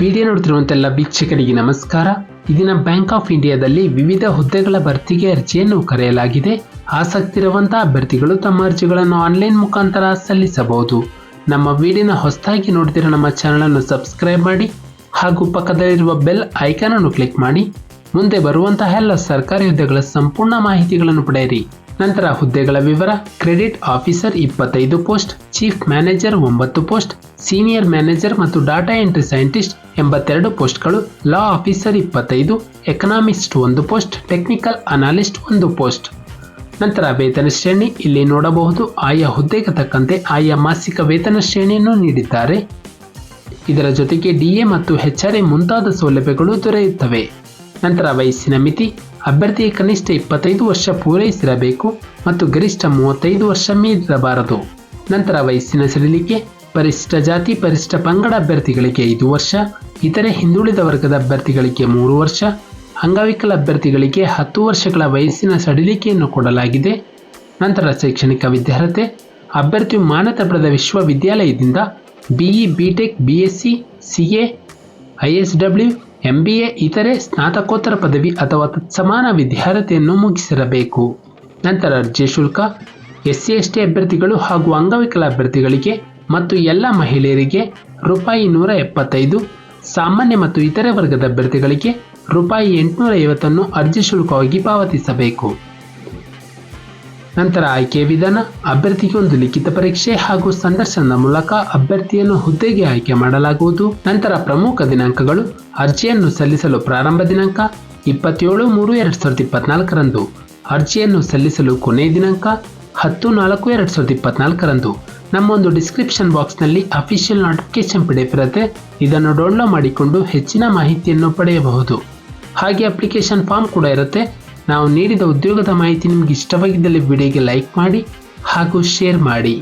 Video ನೋಡುತ್ತಿರುವಂತೆಲ್ಲ ವೀಕ್ಷಕರಿಗೆ ನಮಸ್ಕಾರ. ಇದೀನ bank of ಇಂಡಿಯಾದಲ್ಲಿ ವಿವಿಧ ಹುದ್ದೆಗಳ ಭರ್ತಿಗೆ ಅರ್ಜಿಯನ್ನು ಕರೆಯಲಾಗಿದೆ. ಆಸಕ್ತಿ ಇರುವಂತಹ ಅಭ್ಯರ್ಥಿಗಳು ತಮ್ಮ ಅರ್ಜಿಗಳನ್ನು ಆನ್ಲೈನ್ ಮುಖಾಂತರ ಸಲ್ಲಿಸಬಹುದು. ನಮ್ಮ ವಿಡಿಯೋನ ಹೊಸದಾಗಿ ನೋಡ್ತಿರೋ ನಮ್ಮ ಚಾನೆಲ್ ಅನ್ನು ಸಬ್ಸ್ಕ್ರೈಬ್ ಮಾಡಿ ಹಾಗೂ ಪಕ್ಕದಲ್ಲಿರುವ ಬೆಲ್ ಐಕಾನ್ ಅನ್ನು ಕ್ಲಿಕ್ ಮಾಡಿ ಮುಂದೆ ಬರುವಂತಹ ಎಲ್ಲ ಸರ್ಕಾರಿ ಹುದ್ದೆಗಳ ಸಂಪೂರ್ಣ ಮಾಹಿತಿಗಳನ್ನು ಪಡೆಯಿರಿ. ನಂತರ ಹುದ್ದೆಗಳ ವಿವರ: credit officer 25 post, chief manager 9 post, senior manager ಮತ್ತು ಡಾಟಾ ಎಂಟ್ರಿ ಸೈಂಟಿಸ್ಟ್ 82 ಪೋಸ್ಟ್ಗಳು, ಲಾ officer 25, economist 1 post, technical analyst 1 post. ನಂತರ ವೇತನ ಶ್ರೇಣಿ ಇಲ್ಲಿ ನೋಡಬಹುದು. ಆಯಾ ಹುದ್ದೆಗೆ ತಕ್ಕಂತೆ ಆಯಾ ಮಾಸಿಕ ವೇತನ ಶ್ರೇಣಿಯನ್ನು ನೀಡಿದ್ದಾರೆ. ಇದರ ಜೊತೆಗೆ ಡಿಎ ಮತ್ತು HRA ಮುಂತಾದ ಸೌಲಭ್ಯಗಳು ದೊರೆಯುತ್ತವೆ. ನಂತರ ವಯಸ್ಸಿನ ಮಿತಿ: ಅಭ್ಯರ್ಥಿಗೆ ಕನಿಷ್ಠ 25 ವರ್ಷ ಪೂರೈಸಿರಬೇಕು ಮತ್ತು ಗರಿಷ್ಠ 35 ವರ್ಷ ಮೀರಿರಬಾರದು. ನಂತರ ವಯಸ್ಸಿನ ಸಡಿಲಿಕೆ: ಪರಿಶಿಷ್ಟ ಜಾತಿ ಪರಿಶಿಷ್ಟ ಪಂಗಡ ಅಭ್ಯರ್ಥಿಗಳಿಗೆ 5 ವರ್ಷ, ಇತರೆ ಹಿಂದುಳಿದ ವರ್ಗದ ಅಭ್ಯರ್ಥಿಗಳಿಗೆ 3 ವರ್ಷ, ಅಂಗವಿಕಲ ಅಭ್ಯರ್ಥಿಗಳಿಗೆ 10 ವರ್ಷಗಳ ವಯಸ್ಸಿನ ಸಡಿಲಿಕೆಯನ್ನು ಕೊಡಲಾಗಿದೆ. ನಂತರ ಶೈಕ್ಷಣಿಕ ವಿದ್ಯಾರ್ಹತೆ: ಅಭ್ಯರ್ಥಿಯು ಮಾನ್ಯತೆ ಪಡೆದ ವಿಶ್ವವಿದ್ಯಾಲಯದಿಂದ BE, BTech, BSc, CA, ISW, MBA ಇತರೆ ಸ್ನಾತಕೋತ್ತರ ಪದವಿ ಅಥವಾ ತತ್ಸಮಾನ ವಿದ್ಯಾರ್ಹತೆಯನ್ನು ಮುಗಿಸಿರಬೇಕು. ನಂತರ ಅರ್ಜಿ ಶುಲ್ಕ: SC ST ಅಭ್ಯರ್ಥಿಗಳು ಹಾಗೂ ಅಂಗವಿಕಲ ಅಭ್ಯರ್ಥಿಗಳಿಗೆ ಮತ್ತು ಎಲ್ಲ ಮಹಿಳೆಯರಿಗೆ ₹175, ಸಾಮಾನ್ಯ ಮತ್ತು ಇತರೆ ವರ್ಗದ ಅಭ್ಯರ್ಥಿಗಳಿಗೆ ₹850 ಅರ್ಜಿ ಶುಲ್ಕವಾಗಿ ಪಾವತಿಸಬೇಕು. ನಂತರ ಆಯ್ಕೆ ವಿಧಾನ: ಅಭ್ಯರ್ಥಿಗೆ ಒಂದು ಲಿಖಿತ ಪರೀಕ್ಷೆ ಹಾಗೂ ಸಂದರ್ಶನದ ಮೂಲಕ ಅಭ್ಯರ್ಥಿಯನ್ನು ಹುದ್ದೆಗೆ ಆಯ್ಕೆ ಮಾಡಲಾಗುವುದು. ನಂತರ ಪ್ರಮುಖ ದಿನಾಂಕಗಳು: ಅರ್ಜಿಯನ್ನು ಸಲ್ಲಿಸಲು ಪ್ರಾರಂಭ ದಿನಾಂಕ 27/3/2024 ಅರ್ಜಿಯನ್ನು ಸಲ್ಲಿಸಲು ಕೊನೆಯ ದಿನಾಂಕ 10/4/2024 ನಮ್ಮ ಒಂದು ಡಿಸ್ಕ್ರಿಪ್ಷನ್ ಬಾಕ್ಸ್ನಲ್ಲಿ ಅಫಿಷಿಯಲ್ ನೋಟಿಫಿಕೇಶನ್ PDF ಇರುತ್ತೆ. ಇದನ್ನು ಡೌನ್ಲೋಡ್ ಮಾಡಿಕೊಂಡು ಹೆಚ್ಚಿನ ಮಾಹಿತಿಯನ್ನು ಪಡೆಯಬಹುದು. ಹಾಗೆ ಅಪ್ಲಿಕೇಶನ್ ಫಾರ್ಮ್ ಕೂಡ ಇರುತ್ತೆ. ನಾವು ನೀಡಿದ ಉದ್ಯೋಗದ ಮಾಹಿತಿ ನಿಮಗೆ ಇಷ್ಟವಾಗಿದ್ದಲ್ಲಿ ವಿಡಿಯೋಗೆ ಲೈಕ್ ಮಾಡಿ ಹಾಗೂ ಶೇರ್ ಮಾಡಿ.